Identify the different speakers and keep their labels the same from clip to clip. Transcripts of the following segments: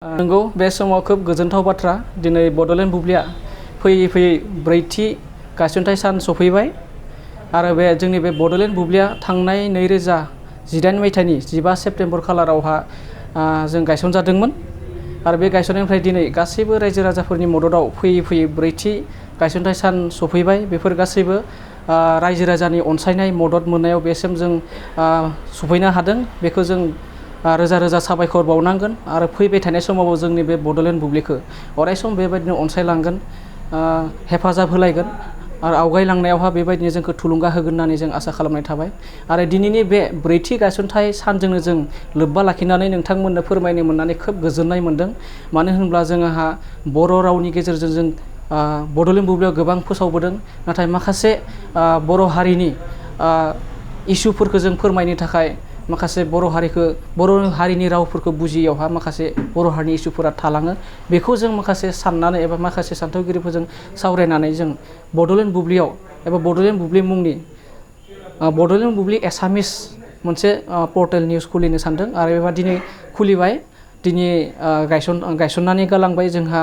Speaker 1: नंगौ बे समाव खोब गोजोनथाव बाथ्रा दिनै बड'लेण्ड बुब्लिया फैयै फैयै ब्रैथि गायसनथाय सान सफैबाय आरो बे जोंनि बे बड'लेण्ड बुब्लिया थांनाय 2018 मायथाइनि 15 सेप्तेम्बर खालारावहा जों गायसनजादोंमोन आरो बे गायसननायनिफ्राय दिनै गासैबो रायजो राजाफोरनि मददाव फैयै फैयै ब्रैथि गायसनथाय सान सफैबाय बेफोर गासैबो रायजो राजानि अनसायनाय मदद मोननायाव बेसिम जों सफैनो हादों बेखौ जों रोजा रोजा साबायखर बावनांगोन आरो फैबाय थानाय समावबो जोंनि बे बड'लेण्ड बुब्लिखौ अरायसम बेबायदिनो अनसायलांगोन हेफाजाब होलायगोन आरो आवगायलांनायावहा बेबायदिनो जोंखौ थुलुंगा होगोन होननानै जों आसा खालामनाय थाबाय आरो दिनैनि बे ब्रैथि गायसनथाय सानजोंनो जों लोब्बा लाखिनानै नोंथांमोननो फोरमायनो मोननानै खोब गोजोननाय मोनदों मानो होनब्ला जोंहा बर' रावनि गेजेरजों जों बड'लेण्ड बुब्लियाव गोबां फोसावबोदों नाथाय माखासे बर' हारिनि इसुफोरखौ जों फोरमायनो थाखाय माखासे बर' हारिनि रावफोरखौ बुजियावहा माखासे बर' हारिनि इसुफोरा थालाङो बेखौ जों माखासे साननानै एबा माखासे सानथौगिरिफोरजों सावरायनानै जों बड'लेण्ड बुब्लियाव एबा बड'लेण्ड बुब्लि मुंनि बड'लेण्ड बुब्लि एसामिस मोनसे पर्टेल निउस खुलिनो सानदों आरो बेबादिनो खुलिबाय दिनै गायसननानै गालांबाय जोंहा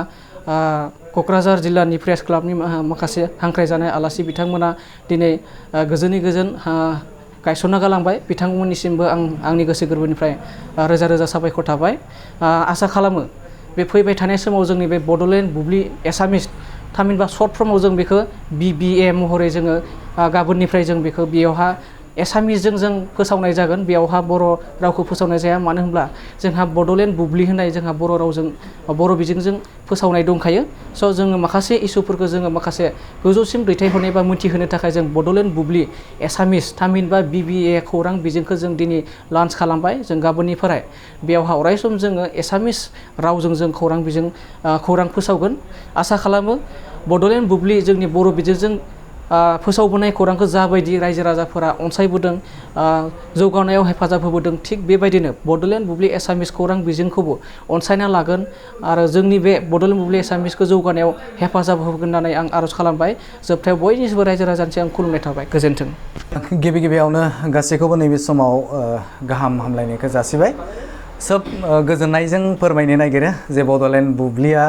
Speaker 1: क'क्राझार जिल्लानि प्रेस क्लाबनि माखासे हांख्रायजानाय आलासि बिथांमोना दिनै गोजोनै गोजोन गायसनना गालांबाय बिथांमोननिसिमबो आंनि गोसो गोरबोनिफ्राय रोजा रोजा साबायखर थाबाय आसा खालामो बे फैबाय थानाय समाव जोंनि बे बड'लेण्ड बुब्लि एसामिस थामहिनबा सर्ट फर्माव जों बेखौ BBA महरै जोङो गाबोननिफ्राय जों बेखौ बेयावहा एसामिसजों जों फोसावनाय जागोन बेयावहा बर' रावखौ फोसावनाय जाया मानो होनब्ला जोंहा बड'लेण्ड बुब्लि होननाय जोंहा बर' रावजों बर' बिजोंजों फोसावनाय दंखायो स' जोङो माखासे इसुफोरखौ जोङो माखासे गोजौसिम दैथायहरनाय बा मिथिहोनो थाखाय जों बड'लेण्ड बुब्लि एसामिस थामहिनबा BBA खौरां बिजोंखौ जों दिनै लन्च खालामबाय जों गाबोननिफ्राय बेयावहा अरायसम जोङो एसामिस रावजों जों खौरां बिजों खौरां फोसावगोन आसा खालामो बड'लेण्ड बुब्लि जोंनि बर' बिजोंजों फोसावबोनाय खौरांखौ जाबायदि रायजो राजाफोरा अनसायबोदों जौगानायाव हेफाजाब होबोदों थिग बेबायदिनो बड'लेण्ड बुब्लि एसामिस खौरां बिजोंखौबो अनसायना लागोन आरो जोंनि बे बड'लेण्ड बुब्लि एसामिसखौ जौगानायाव हेफाजाब होगोन होननानै आं आर'ज खालामबाय जोबथायाव बयनिसिमबो रायजो राजानिसिम आं खुलुमनाय थाबाय गोजोन्थों
Speaker 2: गिबियावनो गासैखौबो नैबे समाव गाहाम हामलायनायखौ जासिबाय सोब गोजोननायजों फोरमायनो नागिरो जे बड'लेण्ड बुब्लिया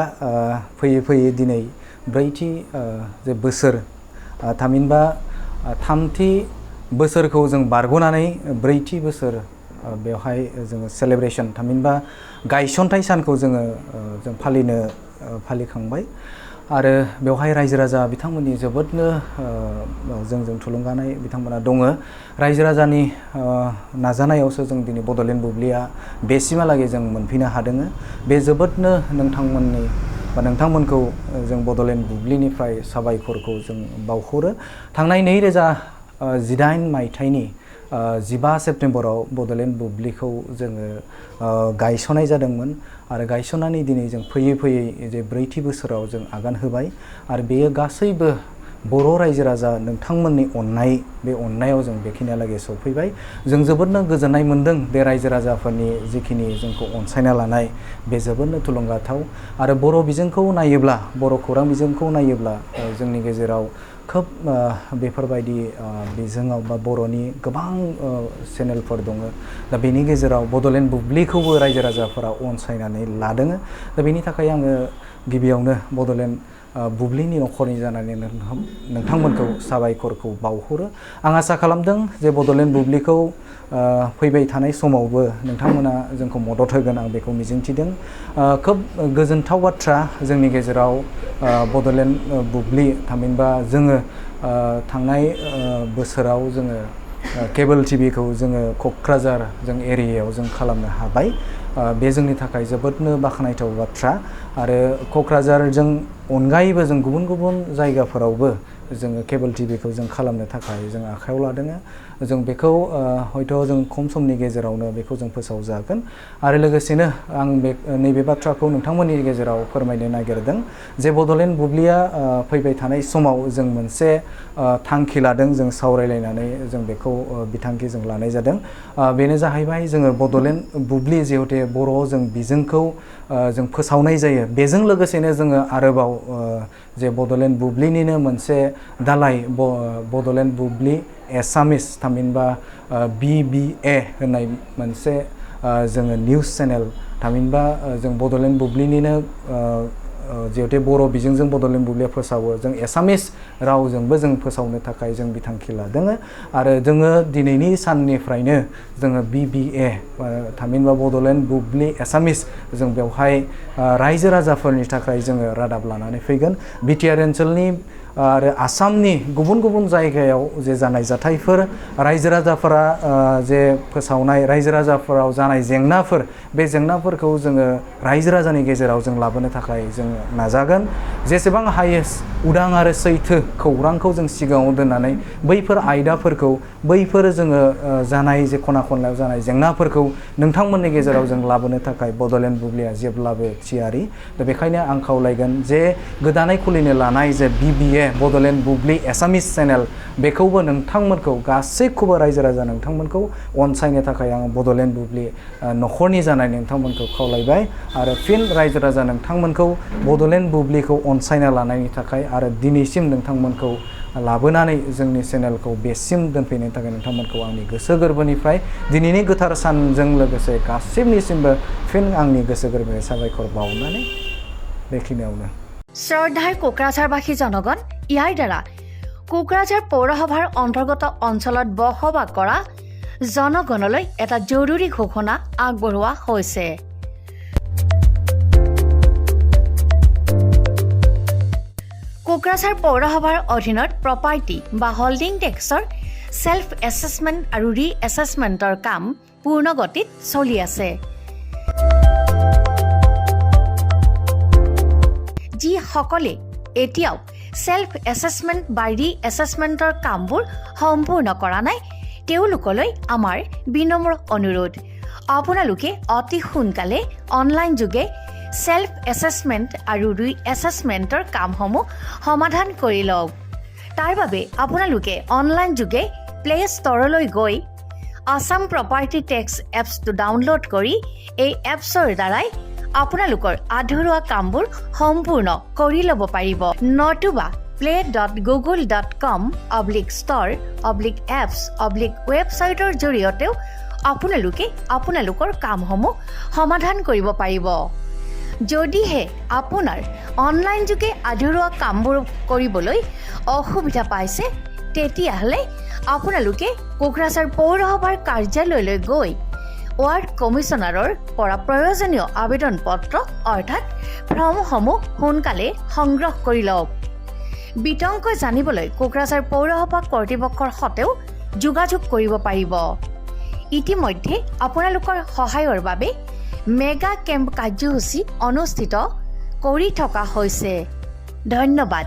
Speaker 2: फैयै फैयै दिनै ब्रैथि जे बोसोर थामहिनबा थामथि बोसोरखौ जों बारग'नानै ब्रैथि बोसोर बेवहाय जोङो सेलेब्रेसन थामहिनबा गायसनथाय सानखौ जों फालिखांबाय आरो बेवहाय रायजो राजा बिथांमोननि जोबोदनो जोंजों थुलुंगानाय बिथांमोना दङ रायजो राजानि नाजानायावसो जों दिनै बड'लेण्ड बुब्लिया बेसिमहालागै जों मोनफैनो हादों बे जोबोदनो नोंथांमोनखौ जों बड'लेण्ड बुब्लिनिफ्राय साबायखरखौ जों बावहरो थांनाय 2018 मायथाइनि 15 सेप्तेम्बराव बड'लेण्ड बुब्लिखौ जोङो गायसननाय जादोंमोन आरो गायसननानै दिनै जों फैयै फैयै जे ब्रैथि बोसोराव जों आगान होबाय आरो बेयो गासैबो बर' रायजो राजा नोंथांमोननि अननाय बे अननायाव जों बेखिनियालागै सफैबाय जों जोबोदनो गोजोननाय मोनदों बे रायजो राजाफोरनि जिखिनि जोंखौ अनसायना लानाय बे जोबोदनो थुलुंगाथाव आरो बर' बिजोंखौ नायोब्ला बर' खौरां बिजोंखौ नायोब्ला जोंनि गेजेराव खोब बेफोरबायदि बिजोङाव बा बर'नि गोबां चेनेलफोर दङ दा बेनि गेजेराव बड'लेण्ड बुब्लिखौबो रायजो राजाफोरा अनसायनानै लादों दा बेनि थाखाय आङो गिबियावनो बड'लेण्ड बुब्लिनि नखरनि जानानै नोंथांमोनखौ साबायखरखौ बावहरो आं आसा खालामदों जे बड'लेण्ड बुब्लिखौ फैबाय थानाय समावबो नोंथांमोना जोंखौ मदद होगोन आं बेखौ मिजिंथिदों खोब गोजोनथाव बाथ्रा जोंनि गेजेराव बड'लेण्ड बुब्लि थामहिनबा जोङो थांनाय बोसोराव जोङो केबोल टिभिखौ जोङो क'क्राझार जों एरियायाव जों खालामनो हाबाय बे जोंनि थाखाय जोबोदनो बाख्नायथाव बाथ्रा आरो क'क्राझारजों अनगायैबो जों गुबुन गुबुन जायगाफोरावबो जोङो केबोल टिभिखौ जों खालामनो थाखाय जों आखायाव लादों जों बेखौ हयथ' जों खम समनि गेजेरावनो बेखौ जों फोसावजागोन आरो लोगोसेनो आं नैबे बाथ्राखौ नोंथांमोननि गेजेराव फोरमायनो नागिरदों जे बड'लेण्ड बुब्लिया फैबाय थानाय समाव जों मोनसे थांखि लादों जों सावरायलायनानै जों बेखौ बिथांखि जों लानाय जादों बेनो जाहैबाय जोङो बड'लेण्ड बुब्लि जिहेतु बर' जों बिजोंखौ जों फोसावनाय जायो बेजों लोगोसेनो जोङो आरोबाव जे बड'लेण्ड बुब्लिनिनो मोनसे दालाय बड'लेण्ड बुब्लि एसामिस थामहिनबा BBA होननाय मोनसे जोङो निउस चेनेल थामहिनबा जों बड'लेण्ड बुब्लिनिनो जिहेतु बर' बिजोंजों बड'लेण्ड बुब्लिया फोसावो जों एसामिस रावजोंबो जों फोसावनो थाखाय जों बिथांखि लादों आरो जोङो दिनैनि साननिफ्रायनो जोङो BBA थामहिनबा बड'लेण्ड बुब्लि एसामिस जों बेवहाय रायजो राजाफोरनि थाखाय जोङो रादाब लानानै फैगोन बिटिआर ओनसोलनि आरो आसामनि गुबुन गुबुन जायगायाव जे जानाय जाथायफोर रायजो राजाफोरा जे फोसावनाय रायजो राजाफोराव जानाय जेंनाफोर बे जेंनाफोरखौ जोङो रायजो राजानि गेजेराव जों लाबोनो थाखाय जों नाजागोन जेसेबां हायो उदां आरो सैथो खौरांखौ जों सिगाङाव दोननानै बैफोर आयदाफोरखौ बैफोर जोङो जानाय जे खना खनलायाव जानाय जेंनाफोरखौ नोंथांमोननि गेजेराव जों लाबोनो थाखाय बड'लेण्ड बुब्लिया जेब्लाबो थियारि दा बेखायनो आं खावलायगोन जे गोदानै खुलिनो लानाय जे BBA बड'लेण्ड बुब्लि एसामिस चेनेल बेखौबो नोंथांमोनखौ गासैखौबो रायजो राजा नोंथांमोनखौ अनसायनो थाखाय आं बड'लेण्ड बुब्लि न'खरनि जानाय नोंथांमोनखौ खावलायबाय आरो फिन रायजो राजा नोंथांमोनखौ बड'लेण्ड बुब्लिखौ अनसायना लानायनि थाखाय आरो दिनैसिम नोंथांमोनखौ लाबोनानै जोंनि चेनेलखौ बेसिम दोनफैनो थाखाय नोंथांमोनखौ आंनि गोसो गोरबोनिफ्राय दिनैनि गोथार सानजों लोगोसे गासिबनिसिमबो फिन आंनि गोसो गोरबोनि साबायखर बावनानै बेखिनियावनो
Speaker 3: শ্ৰদ্ধাৰ কোকৰাঝাৰবাসী জনগণ ইয়াৰ দ্বাৰা কোকৰাঝাৰ পৌৰসভাৰ অন্তৰ্গত অঞ্চলত বসবাস কৰা জনগণলৈ এটা জৰুৰী ঘোষণা আগবঢ়োৱা হৈছে কোকৰাঝাৰ পৌৰসভাৰ অধীনত প্ৰপাৰ্টি বা হোল্ডিং টেক্সৰ সেল্ফ এছেছমেণ্ট আৰু ৰি এছেছমেণ্টৰ কাম পূৰ্ণ গতিত চলি আছে যি সকলে এতিয়াও সেল্ফ এছেছমেণ্ট বা ৰি এছেছমেণ্টৰ কামবোৰ সম্পূৰ্ণ কৰা নাই তেওঁলোকলৈ আমাৰ বিনম্ৰ অনুৰোধ আপোনালোকে অতি সোনকালে অনলাইন যোগে সেল্ফ এছেছমেণ্ট আৰু ৰি এছেছমেণ্টৰ কামসমূহ সমাধান কৰি লওক তাৰ বাবে আপোনালোকে অনলাইন যোগে প্লে ষ্টৰলৈ গৈ আসাম প্ৰপাৰ্টি টেক্স এপছটো ডাউনলোড কৰি এই এপছৰ দ্বাৰাই আপোনালোকৰ আধৰুৱা কামবোৰ সম্পূৰ্ণ কৰি ল'ব পাৰিব নতুবা play.google.com/store/apps/ৱেবছাইটৰ জৰিয়তেও আপোনালোকে আপোনালোকৰ কামসমূহ সমাধান কৰিব পাৰিব যদিহে আপোনাৰ অনলাইন যোগে আধৰুৱা কামবোৰ কৰিবলৈ অসুবিধা পাইছে তেতিয়াহ'লে আপোনালোকে কোকৰাঝাৰ পৌৰসভাৰ কাৰ্যালয়লৈ গৈ ৱাৰ্ড কমিছনাৰৰ পৰা প্ৰয়োজনীয় আবেদন পত্ৰ অৰ্থাৎ ফৰ্মসমূহ সোনকালে সংগ্ৰহ কৰি লওক বিতংকৈ জানিবলৈ কোকৰাঝাৰ পৌৰসভা কৰ্তৃপক্ষৰ সৈতেও যোগাযোগ কৰিব পাৰিব ইতিমধ্যে আপোনালোকৰ সহায়ৰ বাবে মেগা কেম্প কাৰ্যসূচী অনুষ্ঠিত কৰি থকা হৈছে ধন্যবাদ